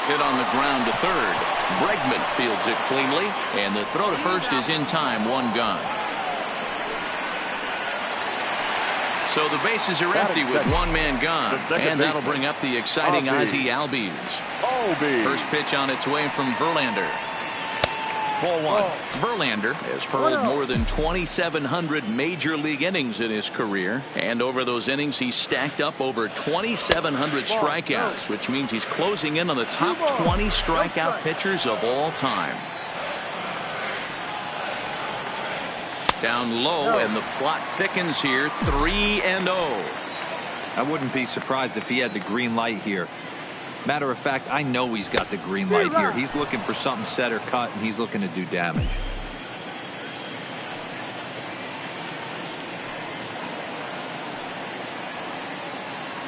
Hit on the ground to third. Bregman fields it cleanly, and the throw to first is in time. One gone. So the bases are empty with one man gone, and that'll bring up the exciting Ozzie Albies. First pitch on its way from Verlander. Ball one. Verlander has hurled more than 2,700 major league innings in his career, and over those innings he's stacked up over 2,700 strikeouts, which means he's closing in on the top 20 strikeout pitchers of all time. Down low, and the plot thickens here. 3-0. I wouldn't be surprised if he had the green light here. Matter of fact, I know he's got the green light here. He's looking for something set or cut, and he's looking to do damage.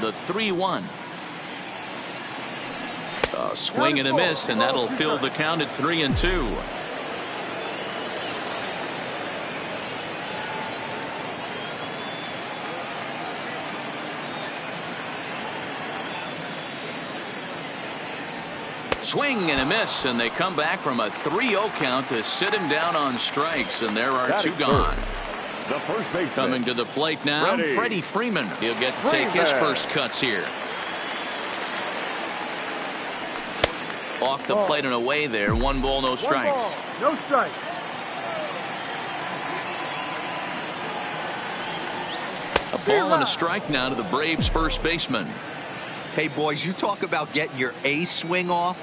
The 3-1. A swing and a miss, and that'll fill the count at 3-2. Swing and a miss, and they come back from a 3-0 count to sit him down on strikes, and there are two gone. The first baseman coming to the plate now, Freddie Freeman. He'll get to take his first cuts here. Off the plate and away there. 1 ball, no strikes. No strikes. A ball and a strike now to the Braves first baseman. Hey, boys, you talk about getting your A swing off.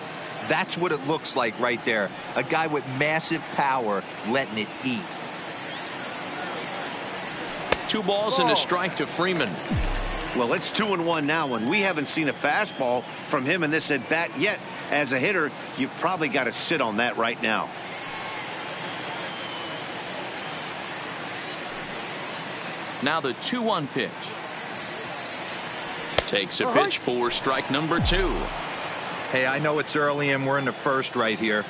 That's what it looks like right there. A guy with massive power letting it eat. 2 balls and a strike to Freeman. Well, it's 2-1 now, and we haven't seen a fastball from him in this at bat yet. As a hitter, you've probably got to sit on that right now. Now the 2-1 pitch. Takes a pitch for strike number 2. Hey, I know it's early and we're in the first right here,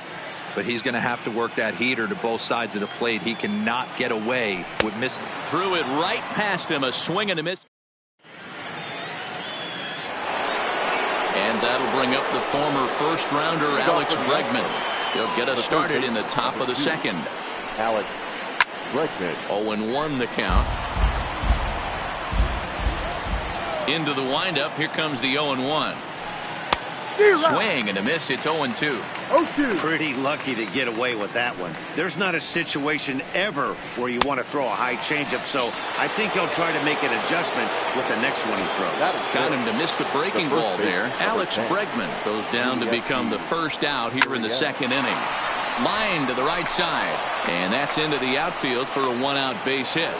but he's going to have to work that heater to both sides of the plate. He cannot get away with missing. Threw it right past him. A swing and a miss. And that'll bring up the former first rounder Alex Bregman. He'll get us started in the top of the second. Alex Bregman. 0-1 the count. Into the windup. Here comes the 0-1. Swing and a miss. It's 0-2. Pretty lucky to get away with that one. There's not a situation ever where you want to throw a high changeup, so I think he'll try to make an adjustment with the next one he throws. Got him to miss the breaking ball there. Alex Bregman goes down to become the first out here in the second inning. Line to the right side, and that's into the outfield for a 1-out base hit.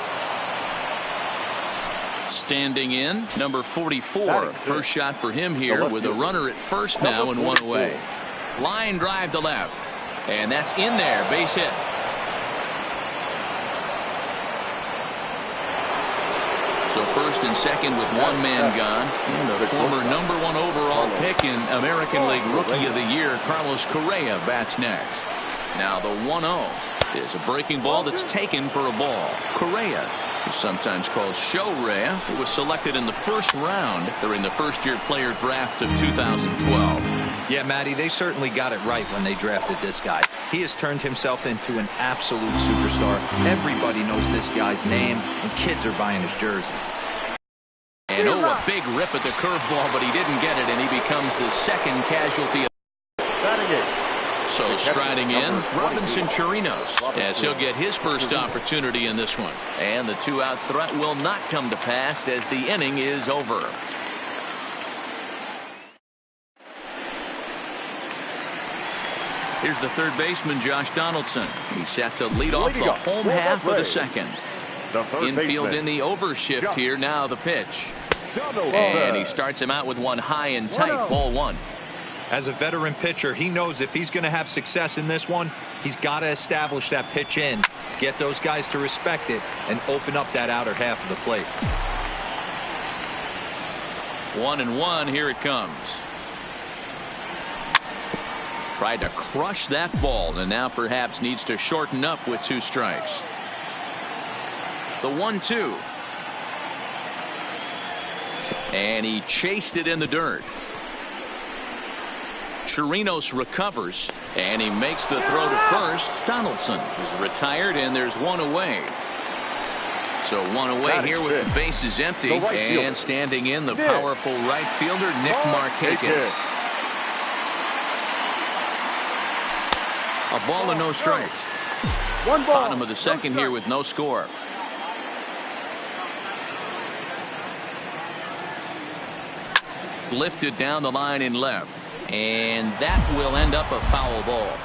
Standing in, number 44. First shot for him here with a runner at first now and 1 away. Line drive to left, and that's in there. Base hit. So first and second with 1 man gone. And the former number 1 overall pick in American League Rookie of the Year, Carlos Correa, bats next. Now the 1-0 is a breaking ball that's taken for a ball. Correa, who's sometimes called Show Rea, who was selected in the first round during the first-year player draft of 2012. Yeah, Matty, they certainly got it right when they drafted this guy. He has turned himself into an absolute superstar. Everybody knows this guy's name, and kids are buying his jerseys. And a big rip at the curveball, but he didn't get it, and he becomes the second casualty. So striding in, Robinson Chirinos, as he'll get his first opportunity in this one. And the 2-out threat will not come to pass as the inning is over. Here's the third baseman, Josh Donaldson. He's set to lead off the home half of the second. Infield in the overshift here. Now the pitch. And he starts him out with one high and tight. Ball 1. As a veteran pitcher, he knows if he's going to have success in this one, he's got to establish that pitch in, get those guys to respect it, and open up that outer half of the plate. 1-1. Here it comes. Tried to crush that ball, and now perhaps needs to shorten up with 2 strikes. The 1-2. And he chased it in the dirt. Chirinos recovers, and he makes the throw to first. Donaldson is retired, and there's one away. So one away here with the bases empty, and standing in the powerful right fielder, Nick Markakis. A ball and no strikes. Bottom of the second here with no score. Lifted down the line in left, and that will end up a foul ball.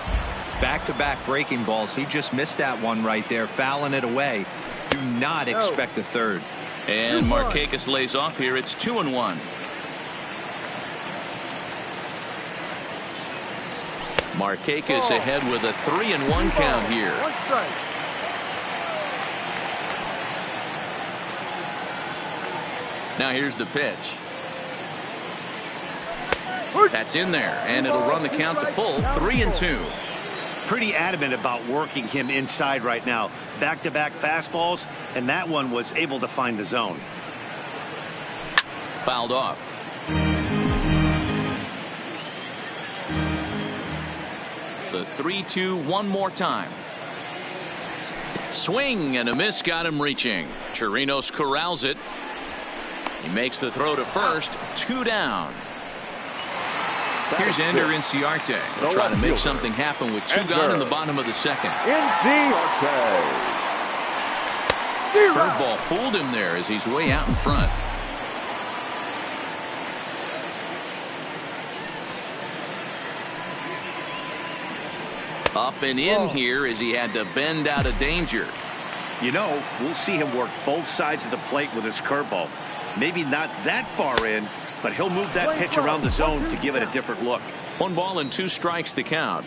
Back-to-back breaking balls. He just missed that one right there, fouling it away. Do not expect a third. And Markakis lays off here. It's 2-1. Markakis ahead with a 3-1 count here. Now here's the pitch. That's in there, and it'll run the count to full. 3-2. Pretty adamant about working him inside right now. Back-to-back fastballs, and that one was able to find the zone. Fouled off. The 3-2 one more time. Swing and a miss got him reaching. Chirinos corrals it. He makes the throw to first. 2 down. Here's Ender Inciarte. They'll try to make something happen with 2 gone in the bottom of the second. Curveball fooled him there as he's way out in front. Up and in here as he had to bend out of danger. You know, we'll see him work both sides of the plate with his curveball. Maybe not that far in, but he'll move that pitch around the zone to give it a different look. 1 ball and 2 strikes the count.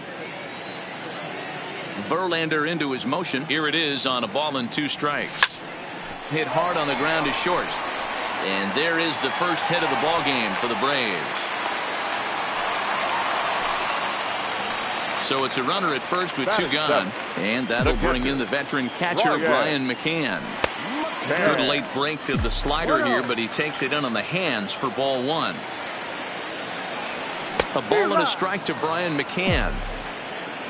Verlander into his motion. Here it is on a ball and 2 strikes. Hit hard on the ground is short. And there is the first hit of the ball game for the Braves. So it's a runner at first with 2 gone. And that'll bring in the veteran catcher, Brian McCann. Good late break to the slider here, but he takes it in on the hands for ball 1. A ball and a strike to Brian McCann.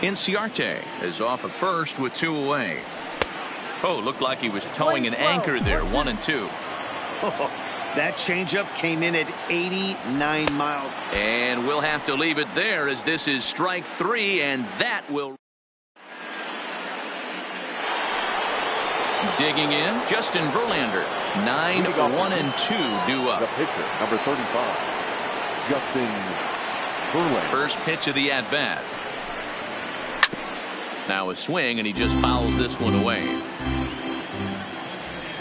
Inciarte is off at first with 2 away. Oh, looked like he was towing an anchor there. 1-2. That changeup came in at 89 miles. And we'll have to leave it there as this is strike 3, and that will. Digging in, Justin Verlander. 9-1-2 due up. The pitcher, number 35, Justin Verlander. First pitch of the at-bat. Now a swing, and he just fouls this one away.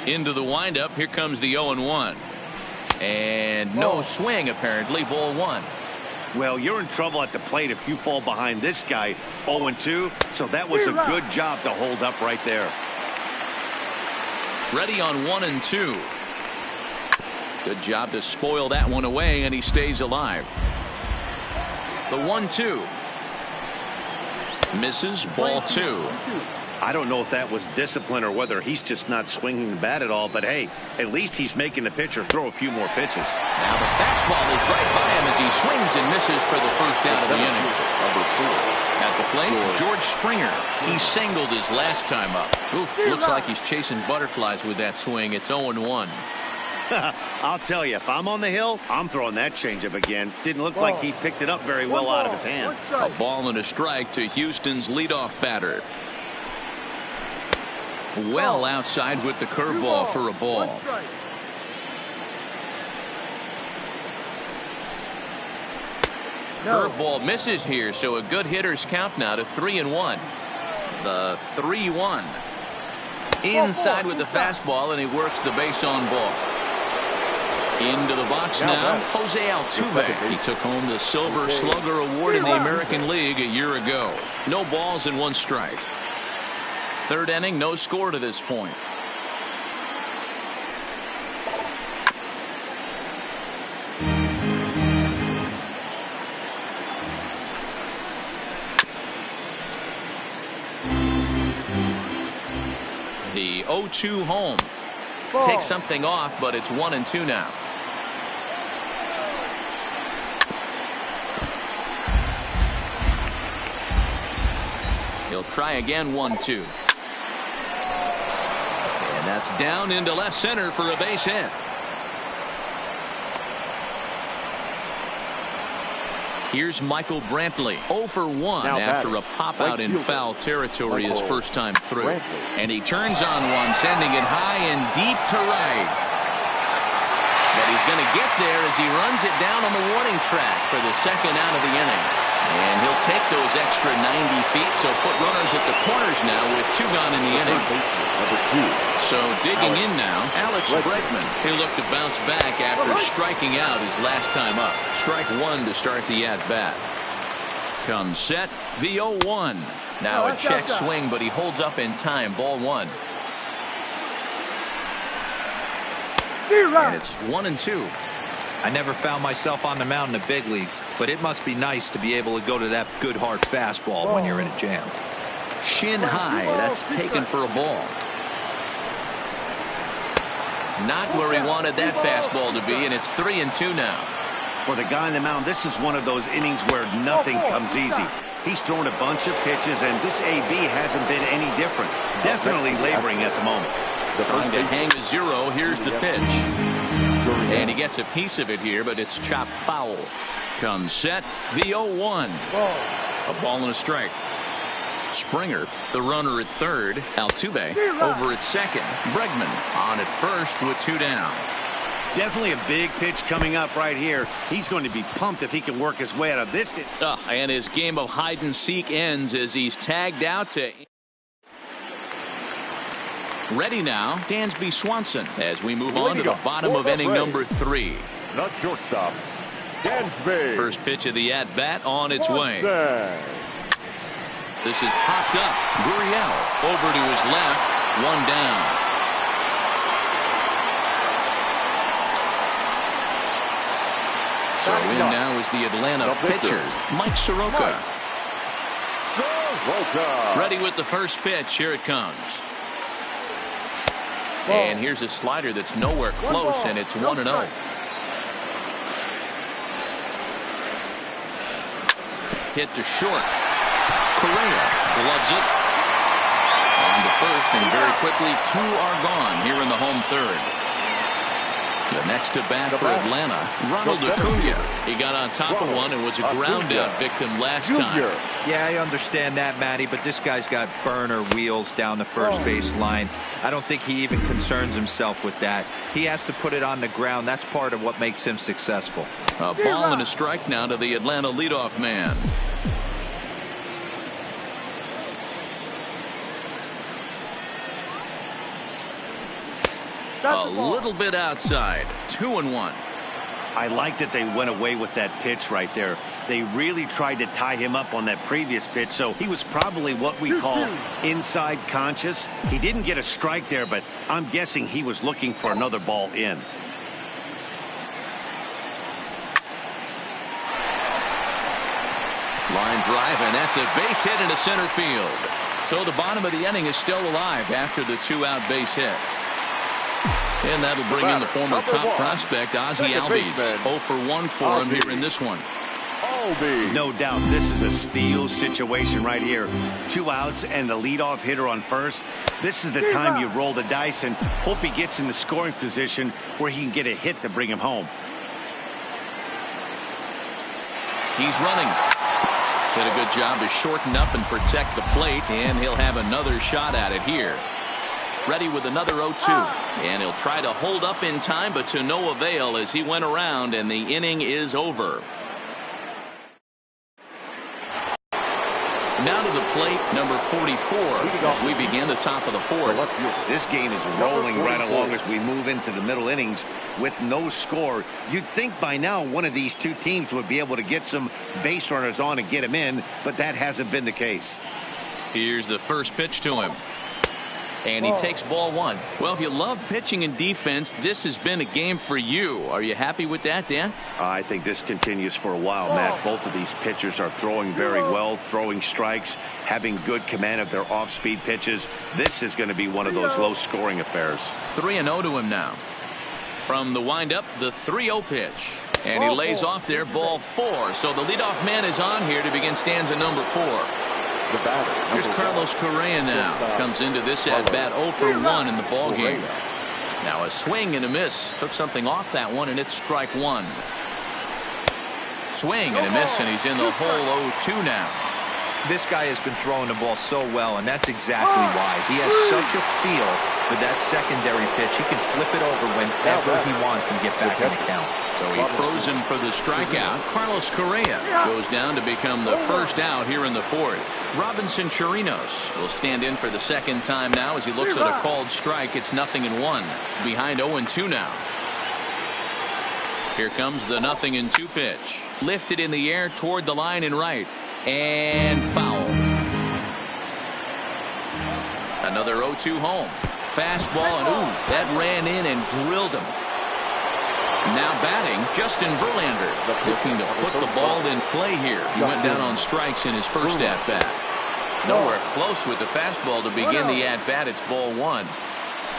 Into the windup. Here comes the 0-1. And no swing, apparently. Ball 1. Well, you're in trouble at the plate if you fall behind this guy. 0-2. So that was a good job to hold up right there. Ready on 1-2. Good job to spoil that one away, and he stays alive. The 1-2. Misses. Ball 2. I don't know if that was discipline or whether he's just not swinging the bat at all, but hey, at least he's making the pitcher throw a few more pitches. Now the fastball is right by him as he swings and misses for the first out of the inning. At the plate, George Springer. He singled his last time up. Oof, looks like he's chasing butterflies with that swing. It's 0-1. I'll tell you, if I'm on the hill, I'm throwing that changeup again. Didn't look like he picked it up very well out of his hand. A ball and a strike to Houston's leadoff batter. Well outside with the curveball for a ball. Curveball misses here, so a good hitter's count now to 3-1. The 3-1. Inside with the fastball, and he works the base on ball. Into the box now, Jose Altuve. He took home the Silver Slugger Award in the American League a year ago. No balls and 1 strike. Third inning, no score to this point. The 0-2 home. Takes something off, but it's 1-2 now. He'll try again, 1-2. And that's down into left center for a base hit. Here's Michael Brantley, 0 for 1 after a pop out in foul territory his first time through. And he turns on one, sending it high and deep to right. But he's going to get there as he runs it down on the warning track for the second out of the inning. And he'll take those extra 90 feet, so put runners at the corners now with 2 gone in the inning. So digging in now, Alex Bregman. He'll look to bounce back after striking out his last time up. Strike 1 to start the at-bat. Comes set, the 0-1. Now a check swing, but he holds up in time. Ball 1. And it's 1-2. I never found myself on the mound in the big leagues, but it must be nice to be able to go to that good hard fastball when you're in a jam. Shin high, that's taken for a ball. Not where he wanted that fastball to be, and it's 3-2 now. For the guy on the mound, this is one of those innings where nothing comes easy. He's thrown a bunch of pitches, and this AB hasn't been any different. Definitely laboring at the moment. Trying to hang a 0. Here's the pitch. And he gets a piece of it here, but it's chopped foul. Comes set, the 0-1. A ball and a strike. Springer, the runner at third. Altuve over at second. Bregman on at first with 2 down. Definitely a big pitch coming up right here. He's going to be pumped if he can work his way out of this. And his game of hide and seek ends as he's tagged out to... Ready now, Dansby Swanson, as we move on to the bottom of inning number 3. Not shortstop, Dansby. First pitch of the at-bat on its way. This is popped up. Gurriel over to his left. 1 down. So in now is the Atlanta pitcher, Mike Soroka. Ready with the first pitch. Here it comes. And here's a slider that's nowhere close, and it's 1-0. Hit to short. Correa gloves it. On to first, and very quickly 2 are gone here in the home third. The next to bat for Atlanta, Ronald Acuna. He got on top of one and was a ground out victim last time. Yeah, I understand that, Matty, but this guy's got burner wheels down the first base line. I don't think he even concerns himself with that. He has to put it on the ground. That's part of what makes him successful. A ball and a strike now to the Atlanta leadoff man. A little bit outside. 2-1. I like that they went away with that pitch right there. They really tried to tie him up on that previous pitch, so he was probably what we call inside conscious. He didn't get a strike there, but I'm guessing he was looking for another ball in. Line drive, and that's a base hit into center field. So the bottom of the inning is still alive after the 2-out base hit. And that'll bring in the former top prospect, Ozzie Albies. 0 for 1 for him here in this one. No doubt this is a steal situation right here. 2 outs and the leadoff hitter on first. This is the time you roll the dice and hope he gets in the scoring position where he can get a hit to bring him home. He's running. Did a good job to shorten up and protect the plate, and he'll have another shot at it here. Ready with another 0-2. And he'll try to hold up in time, but to no avail as he went around, and the inning is over. Now to the plate, number 44, as we begin the top of the 4th. This game is rolling right along as we move into the middle innings with no score. You'd think by now one of these two teams would be able to get some base runners on and get them in, but that hasn't been the case. Here's the first pitch to him. And he takes ball 1. Well, if you love pitching and defense, this has been a game for you. Are you happy with that, Dan? I think this continues for a while, Matt. Both of these pitchers are throwing very well, throwing strikes, having good command of their off-speed pitches. This is going to be one of those low-scoring affairs. 3-0 to him now. From the windup, the 3-0 pitch. And he lays off there, ball 4. So the leadoff man is on here to begin stanza number 4. The batter. Here's Carlos Correa now. Comes into this at-bat 0 for 1 in the ball game. Now a swing and a miss. Took something off that one, and it's strike one. Swing and a miss, and he's in the hole 0-2 now. This guy has been throwing the ball so well, and that's exactly why. He has such a feel for that secondary pitch. He can flip it over whenever he wants and get back in the count. So he throws him for the strikeout. Carlos Correa goes down to become the first out here in the fourth. Robinson Chirinos will stand in for the second time now as he looks at a called strike. It's 0-1. Behind 0-2 now. Here comes the 0-2 pitch. Lifted in the air toward the line and right. And foul. Another 0-2 home. Fastball, and ooh, that ran in and drilled him. Now batting, Justin Verlander, looking to put the ball in play here. He went down on strikes in his first at-bat. Nowhere close with the fastball to begin the at-bat. It's ball one.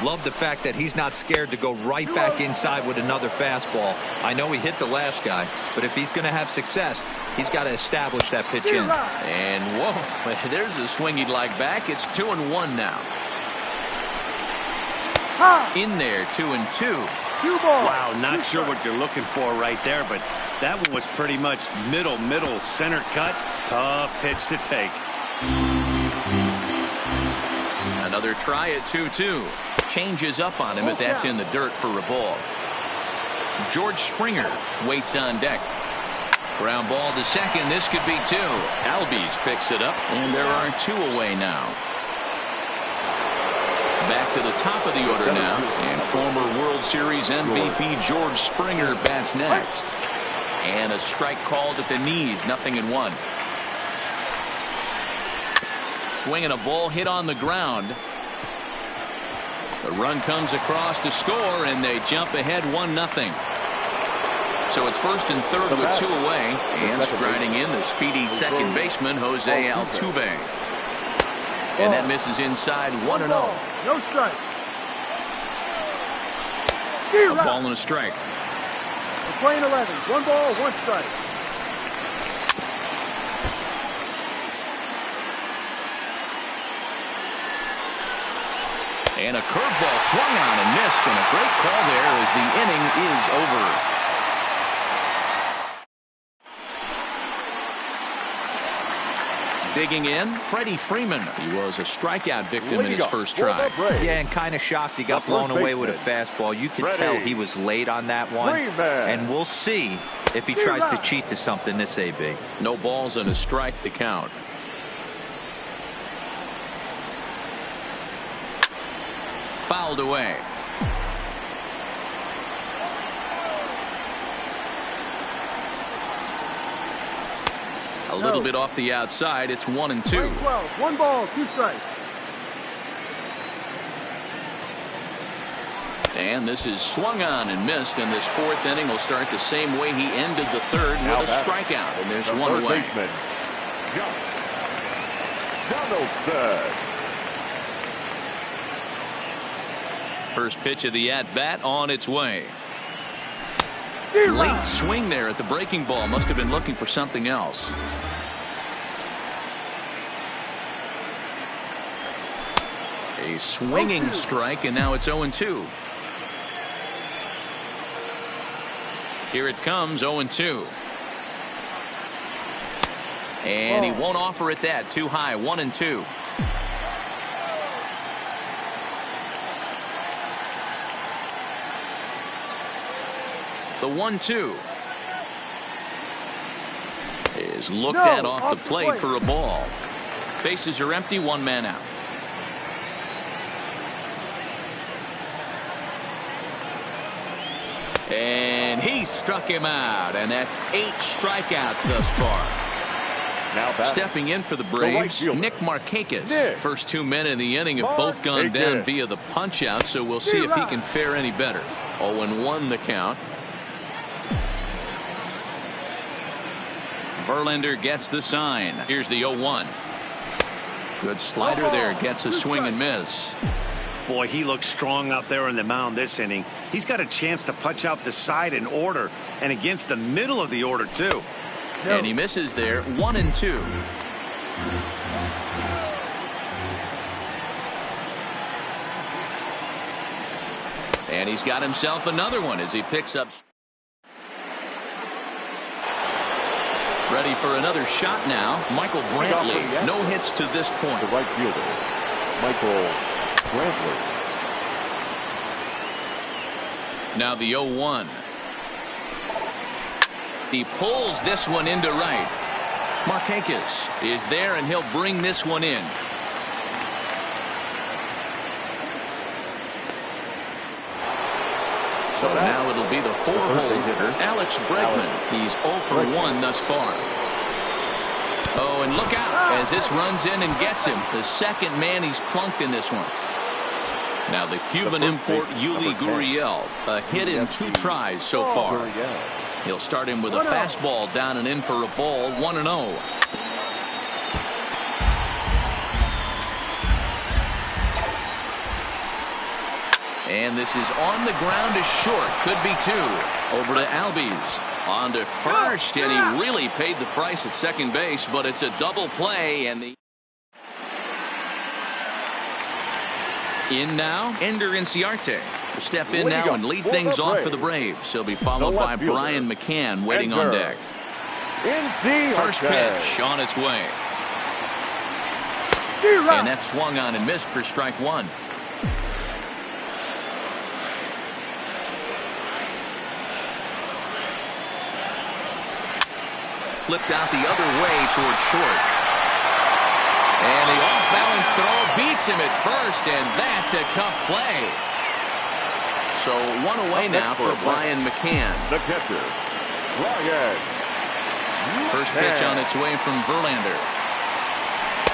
Love the fact that he's not scared to go right back inside with another fastball. I know he hit the last guy, but if he's going to have success, he's got to establish that pitch in. And whoa, there's a swing he'd like back. It's 2-1 now. In there, 2-2. Wow, not sure what you're looking for right there, but that one was pretty much middle, center cut. Tough pitch to take. Another try at 2-2. Changes up on him, but that's in the dirt for a ball. George Springer waits on deck. Ground ball to second. This could be two. Albies picks it up, and there are two away now. Back to the top of the order now, and former World Series MVP George Springer bats next. And a strike called at the knees. 0-1. Swinging a ball hit on the ground. The run comes across to score, and they jump ahead 1-0. So it's first and third with two away, and striding in the speedy second baseman Jose Altuve. And that misses inside 1-0. No strike. A ball and a strike. We're playing 11. 1 ball, 1 strike. And a curveball swung on and missed, and a great call there as the inning is over. Digging in, Freddie Freeman. He was a strikeout victim in his first try. Yeah, and kind of shocked he got blown away with a fastball. You can tell he was late on that one. And we'll see if he tries to cheat to something this AB. No balls and a strike to count. Fouled away. A little bit off the outside. It's 1-2. 12. 1 ball, 2 strikes. And this is swung on and missed, and this fourth inning will start the same way he ended the third with a strikeout, and there's one away. Donaldson. First pitch of the at-bat on its way. Late swing there at the breaking ball. Must have been looking for something else. A swinging strike, and now it's 0-2. Here it comes, 0-2. And he won't offer it that. Too high, 1-2. The 1-2 is looked at off the plate for a ball. Bases are empty, 1 man out. And he struck him out, and that's 8 strikeouts thus far. Now stepping in for the Braves, Nick Markakis. First 2 men in the inning have both gone down via the punch out, so we'll see if he can fare any better. 0-1 the count. Verlander gets the sign. Here's the 0-1. Good slider there. Gets a swing and miss. Boy, he looks strong out there on the mound this inning. He's got a chance to punch out the side in order, and against the middle of the order, too. And he misses there. 1-2. And he's got himself another one as he picks up. Ready for another shot now. Michael Brantley. No hits to this point. The right fielder, Michael Brantley. Now the 0-1. He pulls this one into right. Markakis is there, and he'll bring this one in. So now it'll be the 4-hole hitter, Alex Bregman. He's 0 for 1 thus far. Oh, and look out as this runs in and gets him. The second man he's plunked in this one. Now the Cuban import Yuli Gurriel, a hit in 2 tries so far. He'll start him with a fastball down and in for a ball, 1-0. And this is on the ground is short. Could be 2. Over to Albies. On to first, and he really paid the price at second base, but it's a double play. And the in now, Ender Inciarte will step in now and lead things off for the Braves. He'll be followed by Brian McCann waiting on deck. First pitch on its way. And that swung on and missed for strike 1. Flipped out the other way towards short. And the off-balance throw beats him at first, and that's a tough play. So 1 away now for Brian McCann. The catcher, Brian. First pitch on its way from Verlander.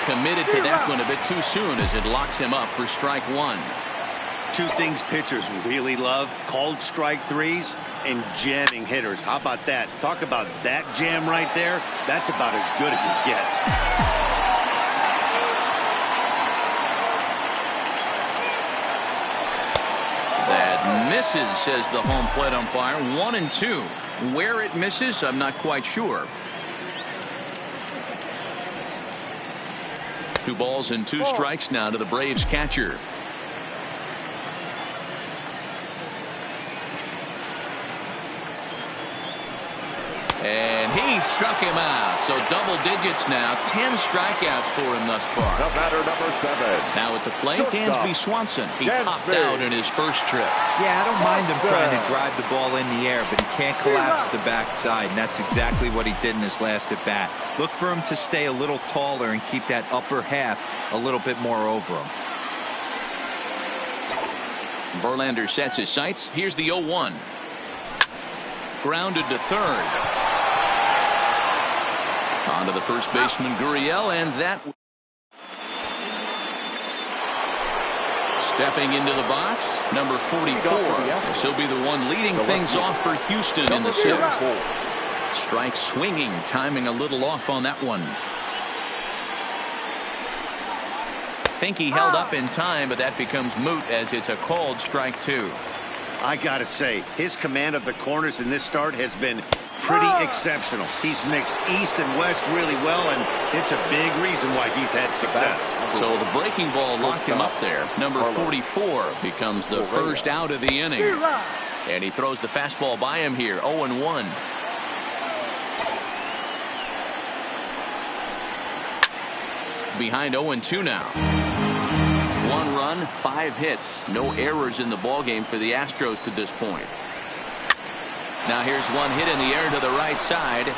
Committed to that one a bit too soon as it locks him up for strike 1. 2 things pitchers really love: called strike 3s and jamming hitters. How about that? Talk about that jam right there. That's about as good as it gets. That misses, says the home plate umpire. 1-2. Where it misses, I'm not quite sure. 2 balls and 2 strikes now to the Braves catcher. And he struck him out. So double digits now. 10 strikeouts for him thus far. The batter, number 7. Now at the plate, Dansby Swanson. He popped out in his first trip. Yeah, I don't mind him trying to drive the ball in the air, but he can't collapse the backside, and that's exactly what he did in his last at bat. Look for him to stay a little taller and keep that upper half a little bit more over him. Verlander sets his sights. Here's the 0-1. Grounded to third. On to the first baseman, Gurriel, and that. Stepping into the box, number 44. This will be the one leading things off for Houston in the 6th. Strike swinging, timing a little off on that one. Think he held up in time, but that becomes moot as it's a called strike 2. I gotta say, his command of the corners in this start has been pretty exceptional. He's mixed east and west really well, and it's a big reason why he's had success. So the breaking ball locked him up there. Number 44 becomes the first out of the inning. And he throws the fastball by him here. 0-1. Behind 0-2 now. 1 run, 5 hits. No errors in the ballgame for the Astros to this point. Now here's one hit in the air to the right side.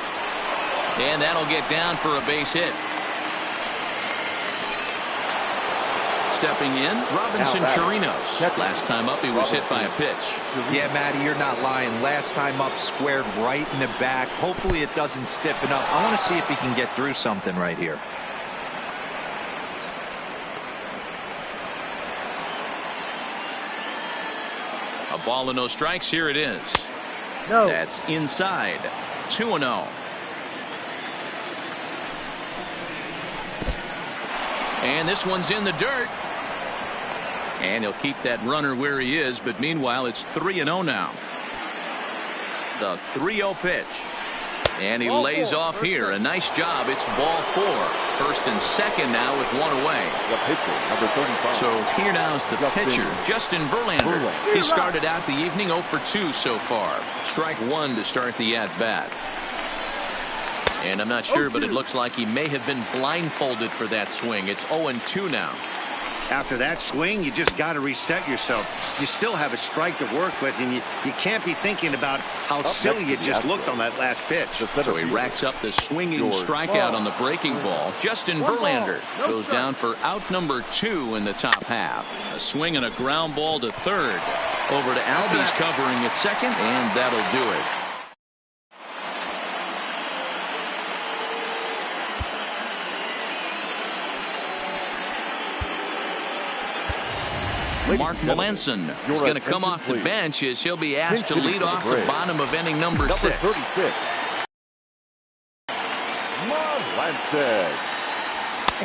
And that'll get down for a base hit. Stepping in, Robinson Chirinos. Last time up, he was hit by a pitch. Yeah, Matty, you're not lying. Last time up, squared right in the back. Hopefully it doesn't stiffen up. I want to see if he can get through something right here. A ball and no strikes. Here it is. No. That's inside. 2-0. And this one's in the dirt. And he'll keep that runner where he is, but meanwhile it's 3-0 now. The 3-0 pitch. And he lays off here. A nice job. It's ball 4. First and second now with one away. The pitcher, number 35. So here now is the pitcher, Justin Verlander. He started out the evening 0 for 2 so far. Strike 1 to start the at-bat. And I'm not sure, but it looks like he may have been blindfolded for that swing. It's 0-2 now. After that swing, you just got to reset yourself. You still have a strike to work with, and you can't be thinking about how silly you just looked on that last pitch. So he racks up the swinging strikeout on the breaking ball. Justin Verlander goes down for out number 2 in the top half. A swing and a ground ball to third. Over to Albies covering at second, and that'll do it. Mark Melanson is going to come off the bench as he'll be asked to lead off the bottom of inning number 6. Number 36. Melanson.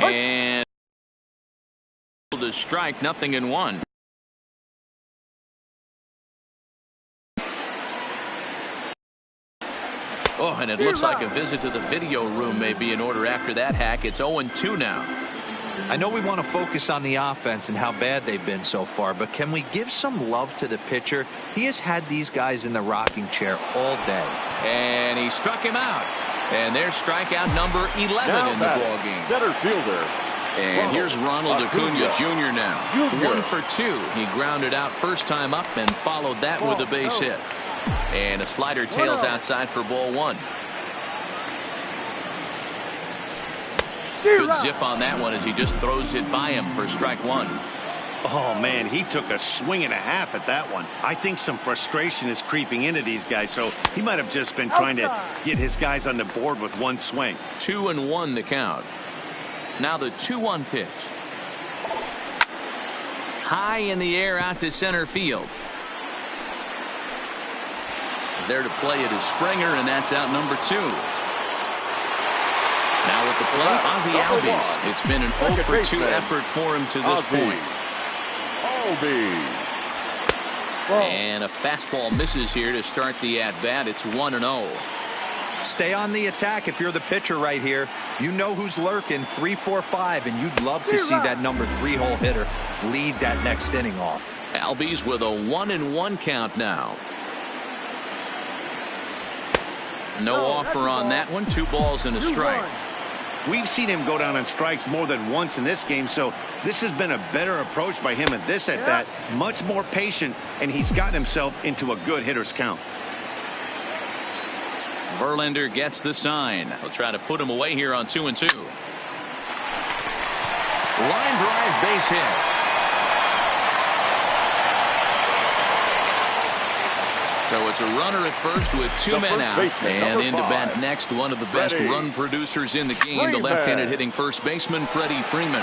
And to strike, 0-1. Oh, and it looks like a visit to the video room may be in order after that hack. It's 0-2 now. I know we want to focus on the offense and how bad they've been so far, but can we give some love to the pitcher? He has had these guys in the rocking chair all day. And he struck him out. And there's strikeout number 11 now in the ball game. Center fielder. And here's Ronald Acuna Jr. now. 1 for 2. He grounded out first time up and followed that with a base hit. And a slider tails outside for ball 1. Good zip on that one as he just throws it by him for strike 1. Oh, man, he took a swing and a half at that one. I think some frustration is creeping into these guys, so he might have just been trying to get his guys on the board with one swing. 2-1 the count. Now the 2-1 pitch. High in the air out to center field. There to play it is Springer, and that's out number 2. Now at the plate, Ozzie Albies. It's been an 0 for 2 effort for him to this point. And a fastball misses here to start the at-bat. It's 1-0. Stay on the attack if you're the pitcher right here. You know who's lurking, 3, 4, 5, and you'd love to see that number 3-hole hitter lead that next inning off. Albies with a 1-1 count now. No offer on that one. 2 balls and a strike. We've seen him go down on strikes more than once in this game, so this has been a better approach by him at this at-bat. Much more patient, and he's gotten himself into a good hitter's count. Verlander gets the sign. He'll try to put him away here on 2-2. Line drive base hit. So it's a runner at first with 2 men out. And in to bat next, one of the best run producers in the game, the left-handed hitting first baseman, Freddie Freeman.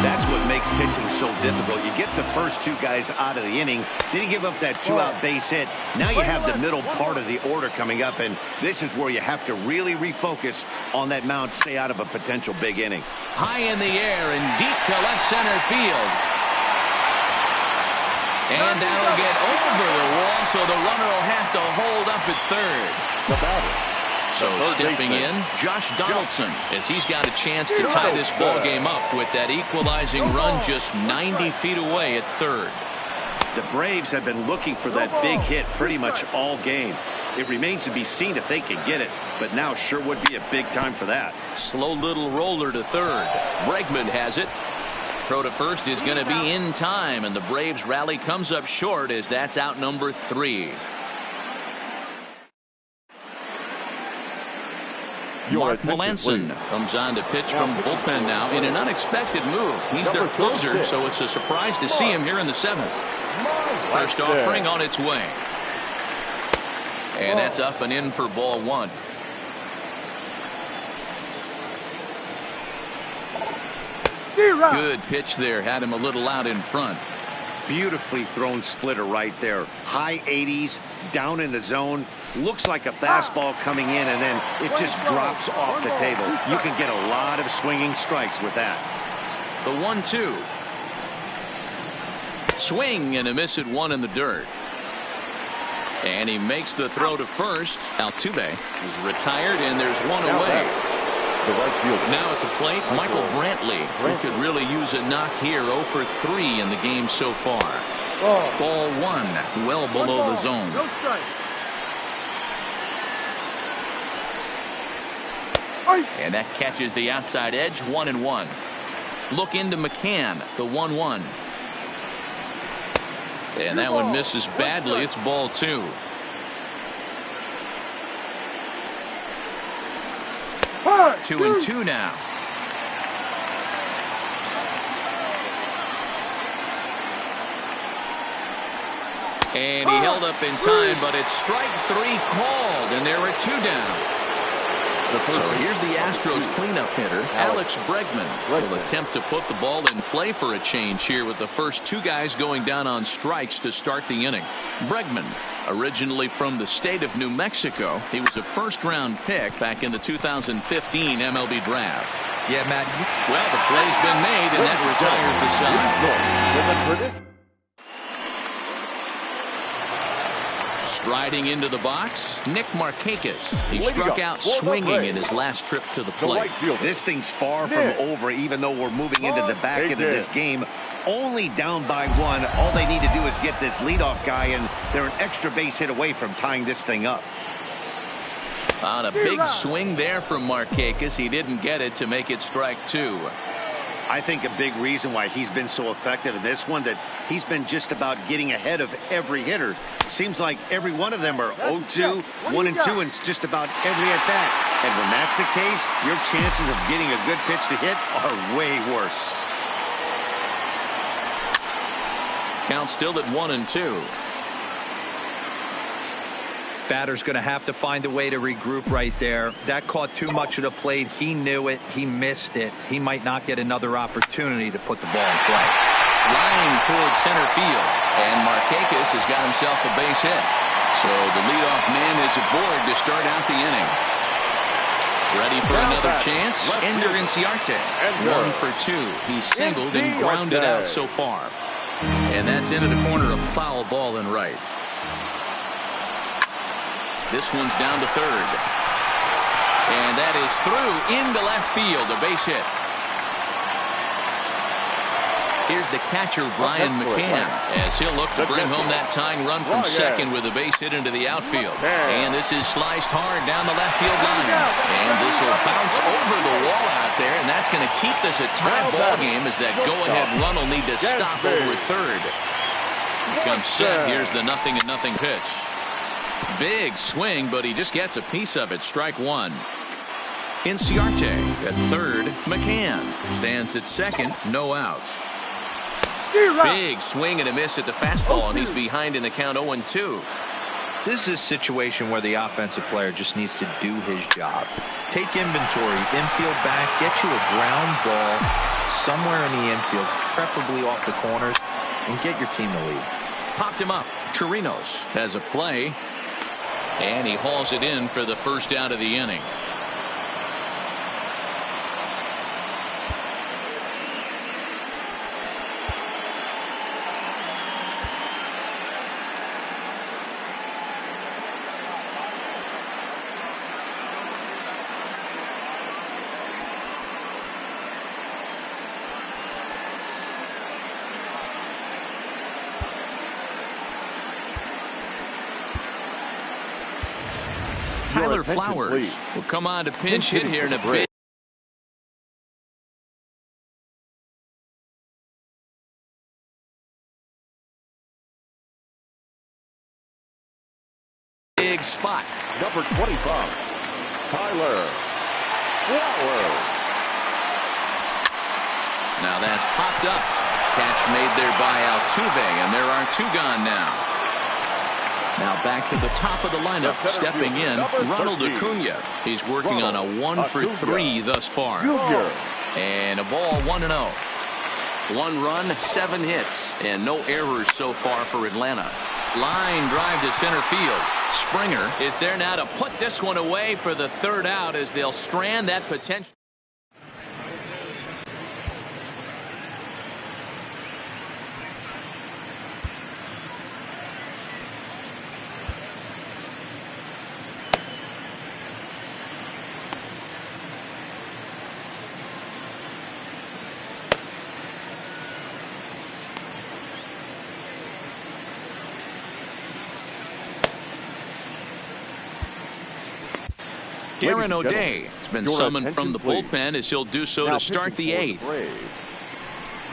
That's what makes pitching so difficult. You get the first 2 guys out of the inning, then you give up that 2-out base hit. Now you have the middle part of the order coming up, and this is where you have to really refocus on that mound, stay out of a potential big inning. High in the air and deep to left center field. And that'll get over the wall, so the runner will have to hold up at third. So stepping in, Josh Donaldson, as he's got a chance to tie this ball game up with that equalizing run just 90 feet away at third. The Braves have been looking for that big hit pretty much all game. It remains to be seen if they can get it, but now sure would be a big time for that. Slow little roller to third. Bregman has it. Throw to first is going to be in time, and the Braves rally comes up short as that's out number 3. Mark Melanson comes on to pitch from the bullpen now in an unexpected move. He's their closer, so it's a surprise to see him here in the 7th. First offering on its way. And that's up and in for ball 1. Good pitch there. Had him a little out in front. Beautifully thrown splitter right there. High 80s, down in the zone. Looks like a fastball coming in, and then it just drops off the table. You can get a lot of swinging strikes with that. The 1-2. Swing and a miss at 1 in the dirt. And he makes the throw to first. Altuve is retired, and there's one away. The right fielder. Now at the plate, Michael Brantley, who could really use a knock here. 0 for 3 in the game so far. Ball 1, well below the zone. No strike. And that catches the outside edge. 1-1. Look into McCann, the 1-1. And that one misses badly. It's ball 2. Two and two now. And he held up in time, but it's strike 3 called, and there are 2 down. So here's the Astros cleanup hitter, Alex Bregman, will attempt to put the ball in play for a change here with the first 2 guys going down on strikes to start the inning. Bregman, originally from the state of New Mexico, he was a first-round pick back in the 2015 MLB draft. Yeah, Matt. Well, the play's been made, and that retires the side. Striding into the box, Nick Markakis. He struck out swinging in his last trip to the plate. This thing's far from over, even though we're moving into the back end of this game. Only down by 1. All they need to do is get this leadoff guy, and they're an extra base hit away from tying this thing up. On a big swing there from Markakis. He didn't get it to make it strike 2. I think a big reason why he's been so effective in this one, that he's been just about getting ahead of every hitter. Seems like every one of them are 0-2, 1-2, and it's just about every at bat. And when that's the case, your chances of getting a good pitch to hit are way worse. Count still at 1-2. Batter's going to have to find a way to regroup right there. That caught too much of the plate. He knew it. He missed it. He might not get another opportunity to put the ball in play. Flying towards center field. And Markakis has got himself a base hit. So the leadoff man is aboard to start out the inning. Ready for another chance? Ender Inciarte. 1 for 2. He's singled and grounded out so far. And that's into the corner, a foul ball and right. This one's down to third. And that is through into left field, a base hit. Here's the catcher, Brian McCann, as he'll look to bring home that tying run from second with a base hit into the outfield. And this is sliced hard down the left field line. And this will bounce over the wall out there, and that's going to keep this a tie ball game, as that go-ahead run will need to stop over third. Here comes set. Here's the 0-0 pitch. Big swing, but he just gets a piece of it. Strike 1. Inciarte at third. McCann stands at second. No outs. Big swing and a miss at the fastball, and he's behind in the count 0-2. This is a situation where the offensive player just needs to do his job. Take inventory, infield back, get you a ground ball somewhere in the infield, preferably off the corners, and get your team to lead. Popped him up. Chirinos has a play, and he hauls it in for the first out of the inning. Tyler Flowers will come on to pinch hit here in a big spot. Number 25, Tyler Flowers. Now that's popped up. Catch made there by Altuve, and there are 2 gone now. Now back to the top of the lineup, stepping in, Ronald Acuna. He's working on a 1 for 3 thus far. And a ball 1-0. 1 run, 7 hits, and no errors so far for Atlanta. Line drive to center field. Springer is there now to put this one away for the third out, as they'll strand that potential. Darren O'Day has been summoned from the bullpen as he'll do so to start the eighth.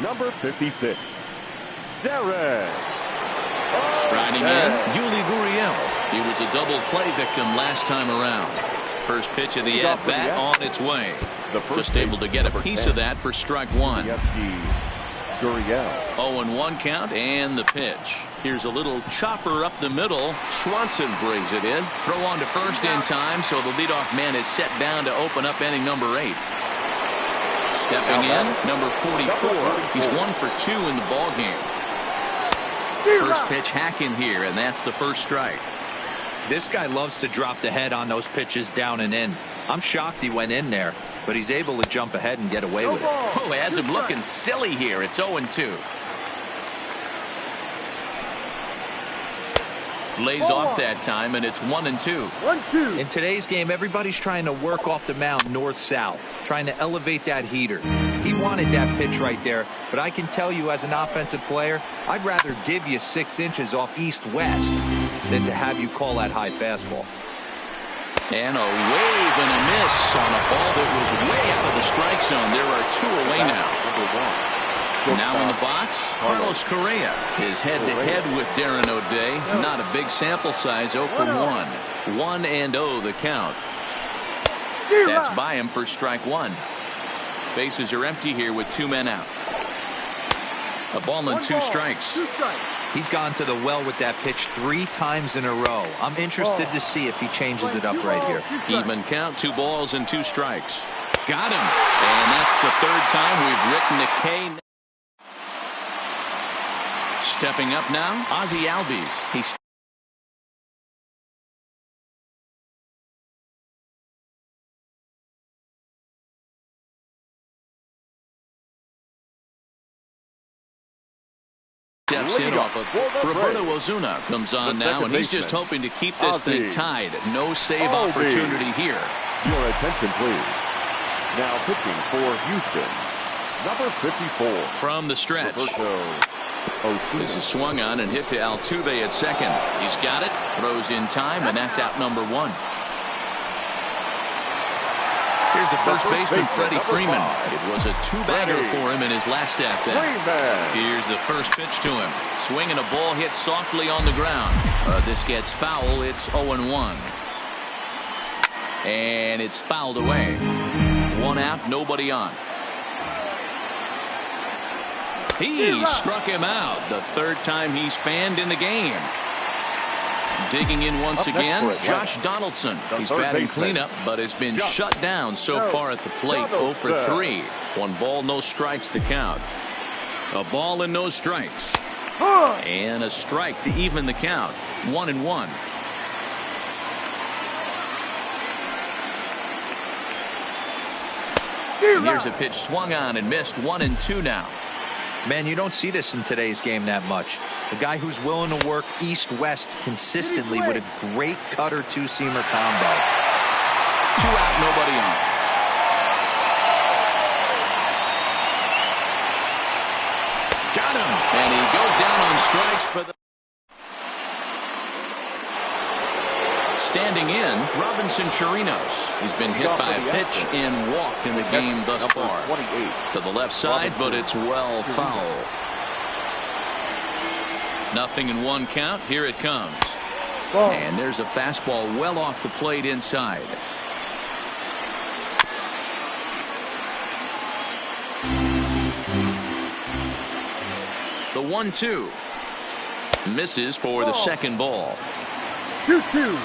Number 56, Darren. Striding in, Yuli Gurriel. He was a double play victim last time around. First pitch of the at-bat on its way. Just able to get a piece of that for strike one. 0-1 count and the pitch. Here's a little chopper up the middle. Swanson brings it in. Throw on to first in time, so the leadoff man is set down to open up inning number 8. Stepping in, number 44. He's 1 for 2 in the ball game. First pitch hacking here, and that's the first strike. This guy loves to drop the head on those pitches down and in. I'm shocked he went in there, but he's able to jump ahead and get away with it. Oh, has him looking silly here. It's 0-2. Lays off that time, and it's 1-2. In today's game, everybody's trying to work off the mound north-south, trying to elevate that heater. He wanted that pitch right there, but I can tell you as an offensive player, I'd rather give you 6 inches off east-west than to have you call that high fastball. And a wave and a miss on a ball that was way out of the strike zone. There are 2 away now. Now in the box, Carlos Correa is head-to-head with Darren O'Day. Not a big sample size, 0 for 1. 1-0 the count. That's by him for strike one. Bases are empty here with 2 men out. A ball and 2 strikes. He's gone to the well with that pitch 3 times in a row. I'm interested to see if he changes it up right here. Even count, 2 balls and 2 strikes. Got him. And that's the 3rd time we've written a K. Stepping up now, Ozzie Albies. He steps in off of Roberto Ozuna. Comes on now, and he's just hoping to keep this thing tied. No save opportunity here. Your attention, please. Now pitching for Houston, number 54. From the stretch. This is swung on and hit to Altuve at second. He's got it, throws in time, and that's out number 1. Here's the first baseman, Freddie Freeman. It was a 2-bagger for him in his last at-bat. Here's the first pitch to him. Swinging a ball hit softly on the ground. This gets foul. It's 0-1. And it's fouled away. 1 out, nobody on. He struck him out. The 3rd time he's fanned in the game. Digging in once again, Josh Donaldson. He's batting cleanup, but has been shut down so far at the plate. 0 for 3. 1 ball, no strikes to count. A ball and no strikes. And a strike to even the count. 1-1. And here's a pitch swung on and missed. 1-2 now. Man, you don't see this in today's game that much. A guy who's willing to work east-west consistently with a great cutter 2-seamer combo. 2 out, nobody on. Got him. And he goes down on strikes for the... Standing in, Robinson Chirinos. He's been hit by a pitch and walk in the game thus far. To the left side, but it's well foul. 0-1 count. Here it comes. And there's a fastball well off the plate inside. The 1-2. Misses for the second ball. 2-2.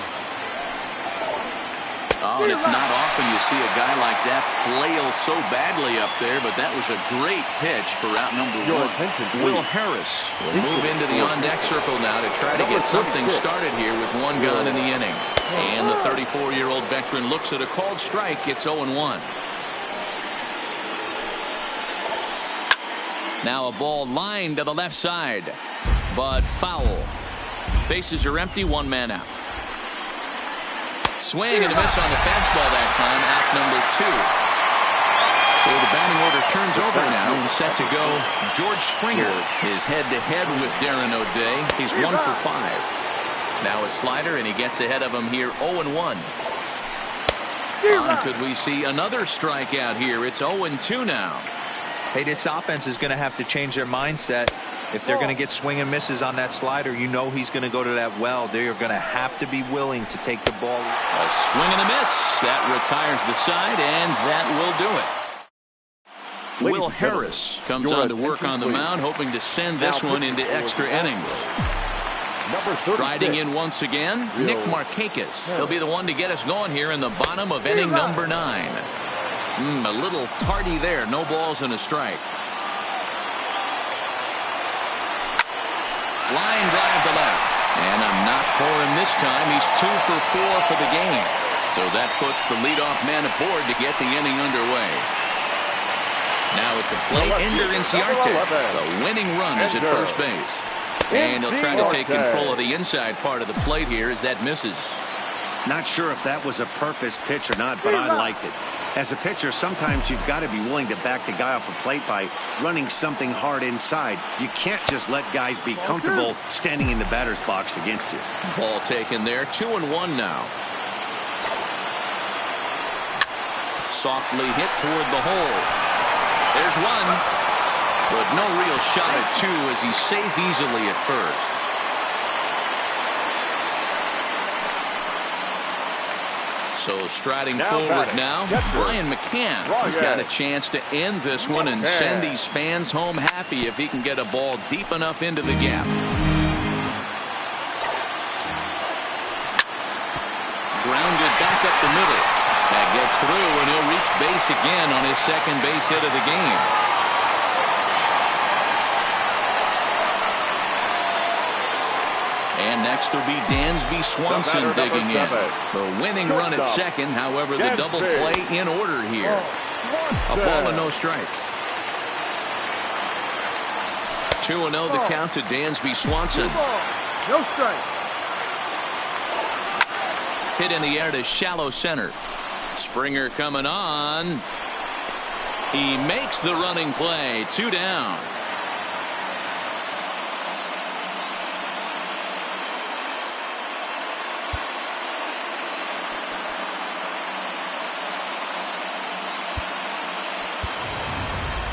Oh, and it's not often you see a guy like that flail so badly up there, but that was a great pitch for out number 1. Will Harris will move into the on-deck circle now to try to get something started here with 1 gone in the inning. And the 34-year-old veteran looks at a called strike. It's 0-1. Now a ball lined to the left side, but foul. Bases are empty, 1 man out. Swing and a miss on the fastball that time, out number 2. So the batting order turns over now and set to go. George Springer is head-to-head with Darren O'Day. He's 1 for 5. Now a slider, and he gets ahead of him here, 0-1. Could we see another strikeout here? It's 0-2 now. Hey, this offense is going to have to change their mindset. If they're going to get swing and misses on that slider, you know he's going to go to that well. They're going to have to be willing to take the ball. A swing and a miss. That retires the side, and that will do it. Will Harris comes on to work on the mound, hoping to send this one into extra innings. Riding in once again, Nick Markakis. He'll be the one to get us going here in the bottom of inning number 9. A little tardy there. No balls and a strike. Line drive to left. And a knock for him this time. He's 2 for 4 for the game. So that puts the leadoff man aboard to get the inning underway. Now at the plate, Ender Inciarte. The winning run is at first base. And he'll try to take control of the inside part of the plate here as that misses. Not sure if that was a purpose pitch or not, but I liked it. As a pitcher, sometimes you've got to be willing to back the guy off the plate by running something hard inside. You can't just let guys be comfortable standing in the batter's box against you. Ball taken there. 2-1 now. Softly hit toward the hole. There's one, but no real shot at 2 as he's safe easily at first. So striding forward now, Brian McCann has got a chance to end this one and send these fans home happy if he can get a ball deep enough into the gap. Grounded back up the middle. That gets through, and he'll reach base again on his second base hit of the game. And next will be Dansby Swanson digging in. The winning run at second, however, the double play in order here. A ball and no strikes. 2-0 the count to Dansby Swanson. No strike. Hit in the air to shallow center. Springer coming on. He makes the running play. 2 down.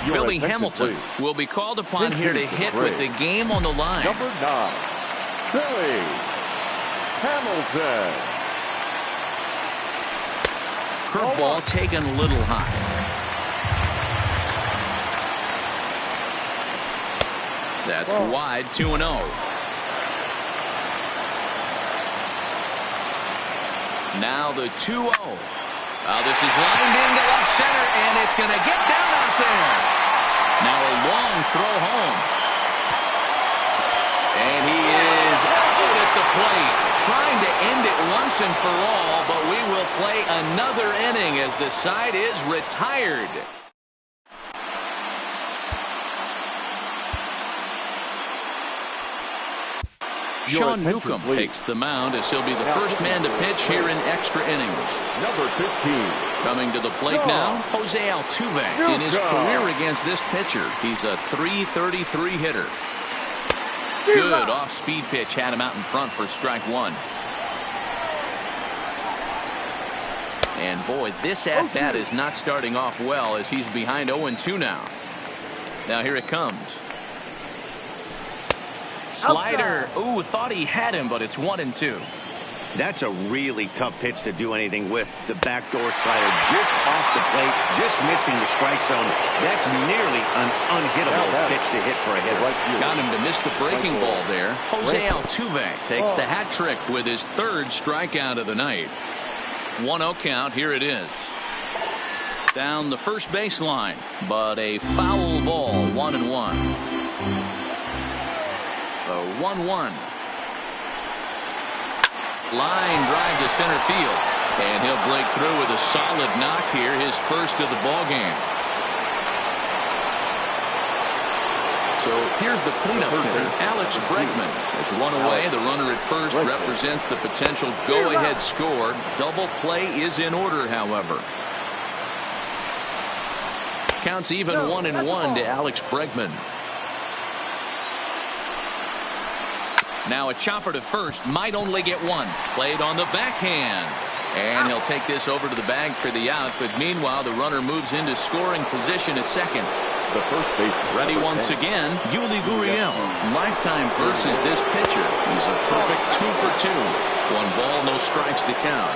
Billy Hamilton will be called upon here to hit with the game on the line. Number 9, Billy Hamilton. Curveball taken a little high. That's wide. 2-0. Now the 2-0. This is lined into left center, and it's going to get down out there. Now a long throw home. And he is out at the plate, trying to end it once and for all, but we will play another inning as the side is retired. Sean Newcomb takes the mound as he'll be the first man to pitch here in extra innings. Number 15. Coming to the plate now, Jose Altuve. In his career against this pitcher, he's a .333 hitter. Good off-speed pitch had him out in front for strike 1. And boy, this at-bat is not starting off well as he's behind 0-2 now. Now here it comes. Slider. Ooh, thought he had him, but it's 1-2. That's a really tough pitch to do anything with. The backdoor slider just off the plate, just missing the strike zone. That's nearly an unhittable pitch to hit for a hitter. Got him to miss the breaking ball there. Jose Altuve takes the hat trick with his 3rd strikeout of the night. 1-0 count. Here it is. Down the first baseline, but a foul ball. 1-1. The 1-1. Line drive to center field. And he'll break through with a solid knock here, his first of the ball game. So here's the cleanup hitter, Alex Bregman. There's one away. The runner at first represents the potential go-ahead score. Double play is in order, however. Counts even 1-1 to Alex Bregman. Now a chopper to first, might only get one. Played on the backhand. And he'll take this over to the bag for the out, but meanwhile the runner moves into scoring position at second. The first base ready once again, Yuli Gurriel. Lifetime versus this pitcher. He's a perfect 2 for 2. 1 ball, no strikes to count.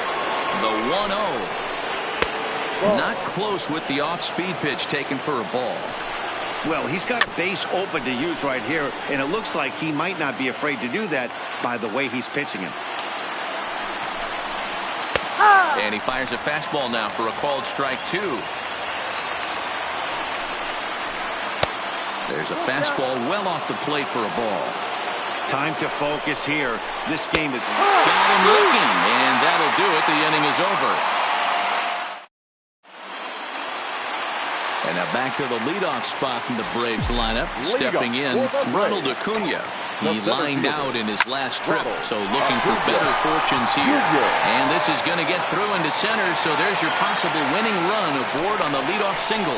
The 1-0. Not close with the off-speed pitch taken for a ball. Well, he's got a base open to use right here, and it looks like he might not be afraid to do that by the way he's pitching him. And he fires a fastball now for a called strike 2. There's a fastball well off the plate for a ball. Time to focus here. This game is got him looking, and that'll do it. The inning is over. And now back to the leadoff spot in the Braves lineup. Stepping in, Ronald Acuna. He lined out in his last trip, so looking for better fortunes here. And this is going to get through into center, so there's your possible winning run aboard on the leadoff single.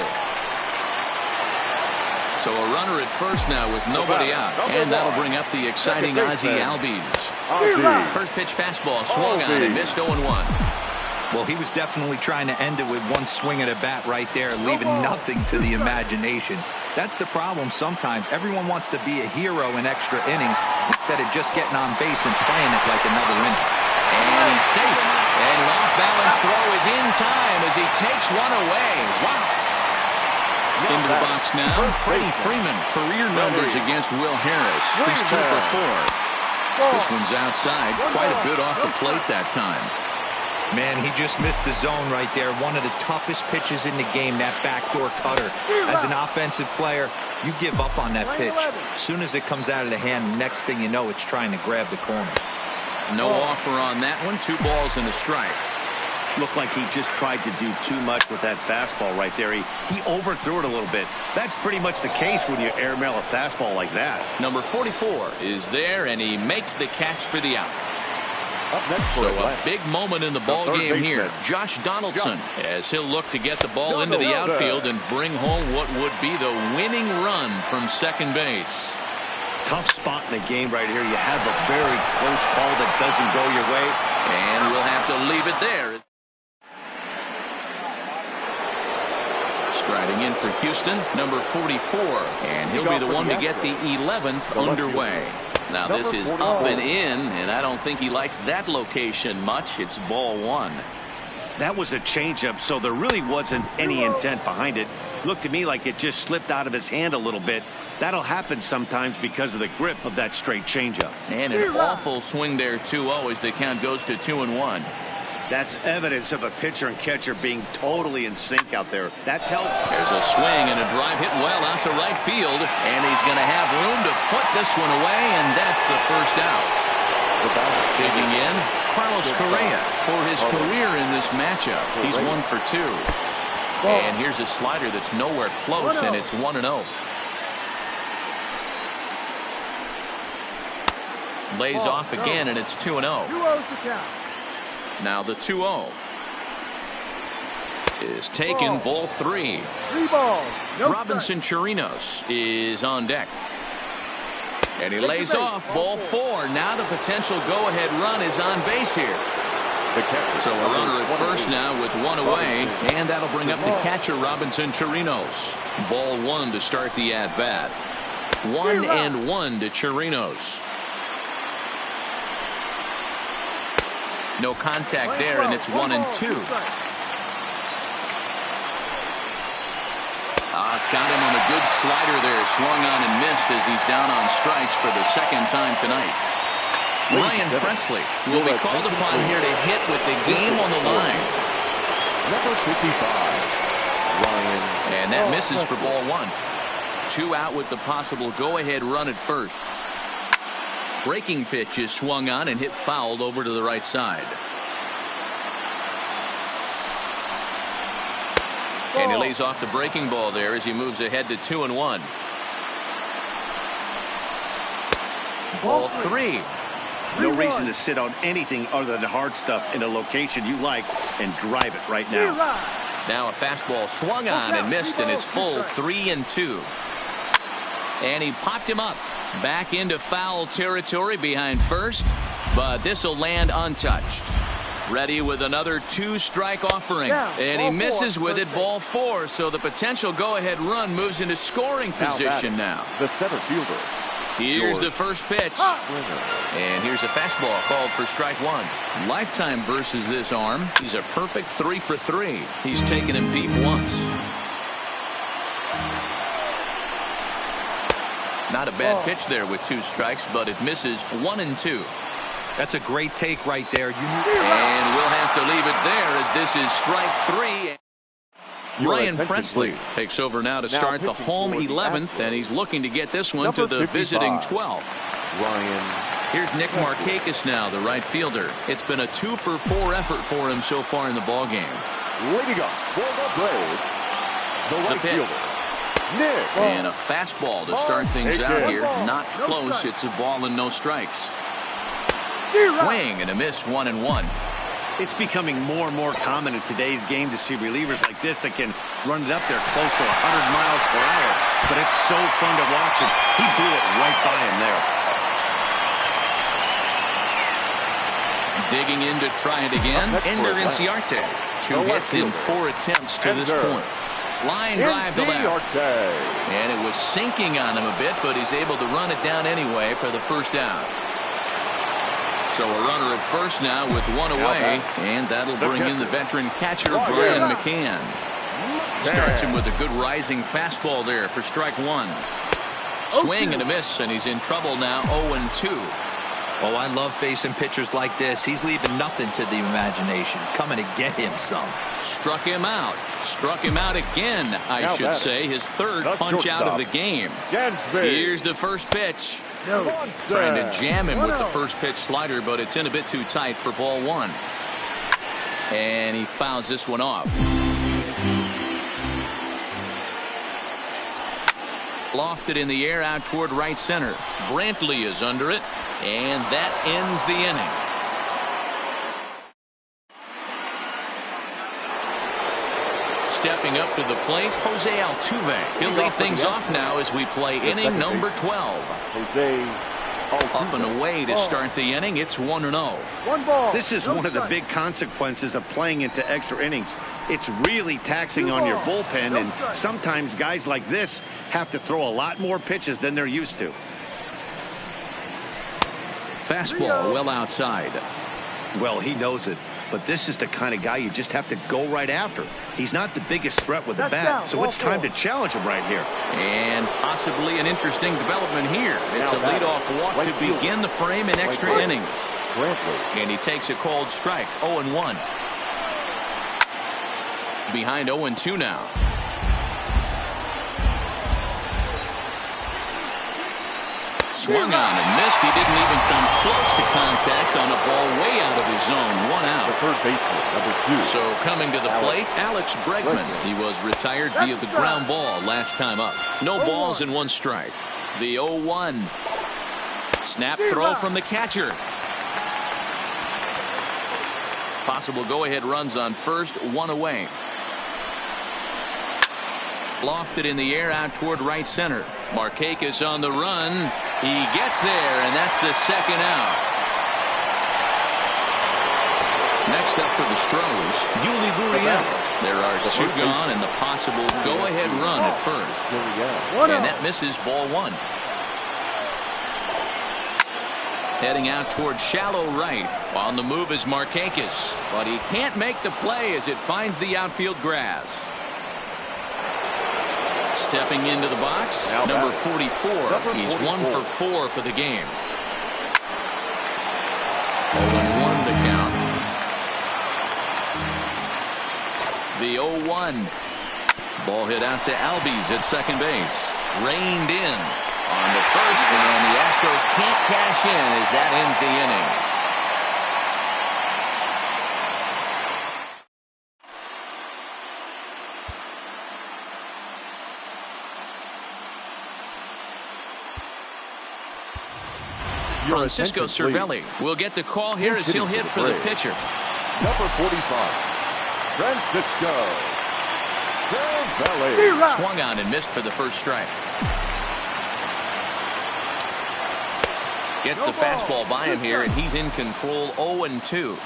So a runner at first now with nobody out. And that'll bring up the exciting Ozzie Albies. First pitch fastball swung on and missed 0-1. Well, he was definitely trying to end it with one swing at a bat right there, leaving nothing to the imagination. That's the problem sometimes. Everyone wants to be a hero in extra innings instead of just getting on base and playing it like another inning. And he's safe. And an off-balance throw is in time as he takes one away. Wow. Into the box now, Freddie Freeman. Career numbers against Will Harris. He's 2 for 4. This one's outside. Quite a bit off the plate that time. Man, he just missed the zone right there. One of the toughest pitches in the game, that backdoor cutter. As an offensive player, you give up on that pitch. As soon as it comes out of the hand, next thing you know, it's trying to grab the corner. No offer on that one. 2 balls and a strike. Looked like he just tried to do too much with that fastball right there. He overthrew it a little bit. That's pretty much the case when you airmail a fastball like that. Number 44 is there, and he makes the catch for the out. Up next for a big moment in the ball game here. Josh Donaldson, as he'll look to get the ball into the outfield and bring home what would be the winning run from second base. Tough spot in the game right here. You have a very close call that doesn't go your way. And we'll have to leave it there. Striding in for Houston, number 44. And he'll be the one to get the 11th underway. Now this is up and in, and I don't think he likes that location much. It's ball 1. That was a changeup, so there really wasn't any intent behind it. Looked to me like it just slipped out of his hand a little bit. That'll happen sometimes because of the grip of that straight changeup. And an awful swing there, 2-0, as the count goes to 2-1. That's evidence of a pitcher and catcher being totally in sync out there. That tells. There's a swing and a drive hit well out to right field, and he's going to have room to put this one away, and that's the first out. Digging in, Carlos Correa for his career in this matchup. He's 1 for 2. And here's a slider that's nowhere close, and it's 1-0. Lays off again, and it's 2-0. Now the 2-0 is taken, ball 3. Robinson Chirinos is on deck. And he lays off, ball 4. Now the potential go-ahead run is on base here. So a runner at first now with 1 away, and that'll bring up the catcher, Robinson Chirinos. Ball 1 to start the at-bat. 1-1 to Chirinos. No contact there, and it's 1-2. Got him on a good slider there. Swung on and missed as he's down on strikes for the second time tonight. Ryan Presley will be called upon here to hit with the game on the line. Number 55, Ryan. And that misses for ball 1. 2 out with the possible go-ahead run at first. Breaking pitch is swung on and hit fouled over to the right side. And he lays off the breaking ball there as he moves ahead to 2-1. Ball 3. No reason to sit on anything other than hard stuff in a location you like and drive it right now. Now a fastball swung on and missed, and it's full 3-2. And he popped him up. Back into foul territory behind first, but this will land untouched. Ready with another 2-strike offering. And he misses with it, ball 4. So the potential go-ahead run moves into scoring position now. The center fielder. Here's the first pitch. And here's a fastball called for strike 1. Lifetime versus this arm. He's a perfect 3 for 3. He's taken him deep once. Not a bad pitch there with 2 strikes, but it misses 1 and 2. That's a great take right there. And we'll have to leave it there as this is strike 3. Ryan Presley takes over now to start the home 11th, and he's looking to get this one to the visiting 12th. Here's Nick Markakis now, the right fielder. It's been a 2 for 4 effort for him so far in the ball game. Leading up for the Braves, the right fielder, Nick. And a fastball to start things out here. Not close. It's a ball and no strikes. Swing and a miss, 1 and 1. It's becoming more and more common in today's game to see relievers like this that can run it up there close to 100 miles per hour. But it's so fun to watch him. He blew it right by him there. Digging in to try it again. Ender Inciarte. 2 hits in 4 attempts to this point. Line drive to left. And it was sinking on him a bit, but he's able to run it down anyway for the first out. So a runner at first now with 1 away, and that'll bring in the veteran catcher, Brian McCann. Starts him with a good rising fastball there for strike 1. Swing and a miss, and he's in trouble now, 0-2. Oh, I love facing pitchers like this. He's leaving nothing to the imagination. Coming to get him some. Struck him out. Struck him out again, I should say. His 3rd punch out of the game. Here's the first pitch. Trying to jam him with the first pitch slider, but it's in a bit too tight for ball 1. And he fouls this one off. Lofted in the air out toward right center. Brantley is under it, and that ends the inning. Stepping up to the plate, Jose Altuve. He'll lead things off now as we play inning number 12. Up and away to start the inning. It's 1-0. This is one of the big consequences of playing into extra innings. It's really taxing on your bullpen, and sometimes guys like this have to throw a lot more pitches than they're used to. Fastball well outside. Well, he knows it, but this is the kind of guy you just have to go right after. He's not the biggest threat with the bat, so it's time to challenge him right here. And possibly an interesting development here. It's a leadoff walk to begin the frame in extra innings. And he takes a called strike, 0-1. Behind 0-2 now. Swung on and missed. He didn't even come close to contact on a ball way out of his zone. 1 out. The third baseman, number 2. So coming to the plate, Alex Bregman. He was retired via the ground ball last time up. No balls and 1 strike. The 0-1. Snap throw from the catcher. Possible go-ahead runs on first, 1 away. Lofted in the air out toward right center. Markakis on the run. He gets there, and that's the 2nd out. Next up for the Stros, Yuli Gurriel. There are 2 gone and the possible go-ahead run at first. And that misses ball 1. Heading out toward shallow right. On the move is Markakis, but he can't make the play as it finds the outfield grass. Stepping into the box, number 44. He's 1 for 4 for the game. 0-1 to count. The 0-1. Ball hit out to Albies at second base. Reined in on the first, and the Astros can't cash in as that ends the inning. Francisco Cervelli will get the call here as he'll hit for the pitcher. Number 45, Francisco Cervelli. Swung on and missed for the first strike. Gets the fastball by him here, and he's in control, 0-2.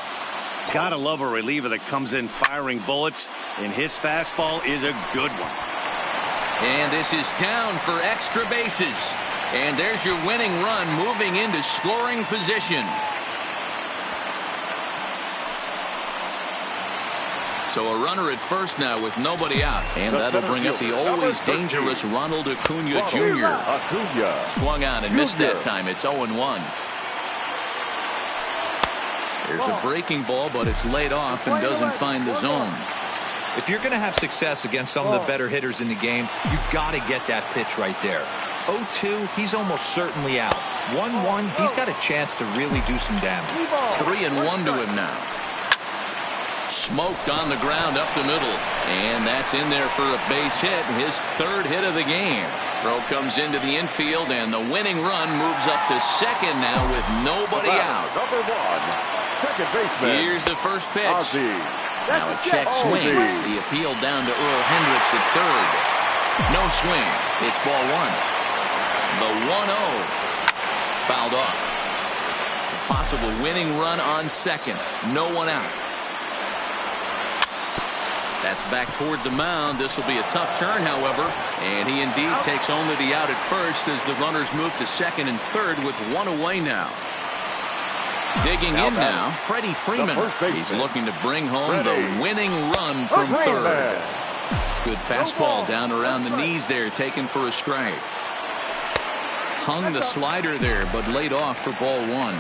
Gotta love a reliever that comes in firing bullets, and his fastball is a good one. And this is down for extra bases. And there's your winning run moving into scoring position. So a runner at first now with nobody out. And that'll bring up the always dangerous Ronald Acuna Jr. Swung on and missed that time. It's 0-1. There's a breaking ball, but it's laid off and doesn't find the zone. If you're going to have success against some of the better hitters in the game, you've got to get that pitch right there. 0-2, he's almost certainly out. 1-1, he's got a chance to really do some damage. 3-1 to him now. Smoked on the ground up the middle. And that's in there for a base hit. His third hit of the game. Throw comes into the infield, and the winning run moves up to second now with nobody out. Number 1, second baseman. Here's the first pitch. Now a check swing. The appeal down to Earl Hendricks at third. No swing. It's ball 1. The 1-0 fouled off. A possible winning run on second. No one out. That's back toward the mound. This will be a tough turn, however. And he indeed takes only the out at first as the runners move to second and third with one away now. Digging in now, Freddie Freeman. He's looking to bring home the winning run from third. Good fastball down around the knees there, taken for a strike. Hung the slider there, but laid off for ball 1.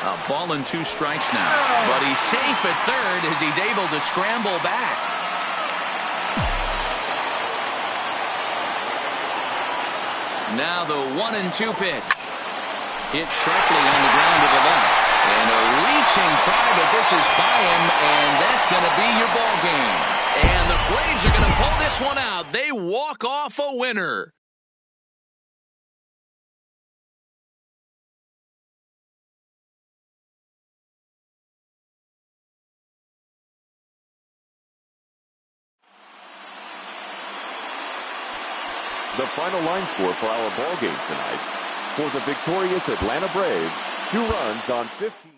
A ball and 2 strikes now. But he's safe at third as he's able to scramble back. Now the 1-2 pitch. Hit sharply on the ground to the left. And a reaching try, but this is by him, and that's going to be your ball game. And the Braves are going to pull this one out. They walk off a winner. The final line score for our ball game tonight. For the victorious Atlanta Braves, 2 runs on 15.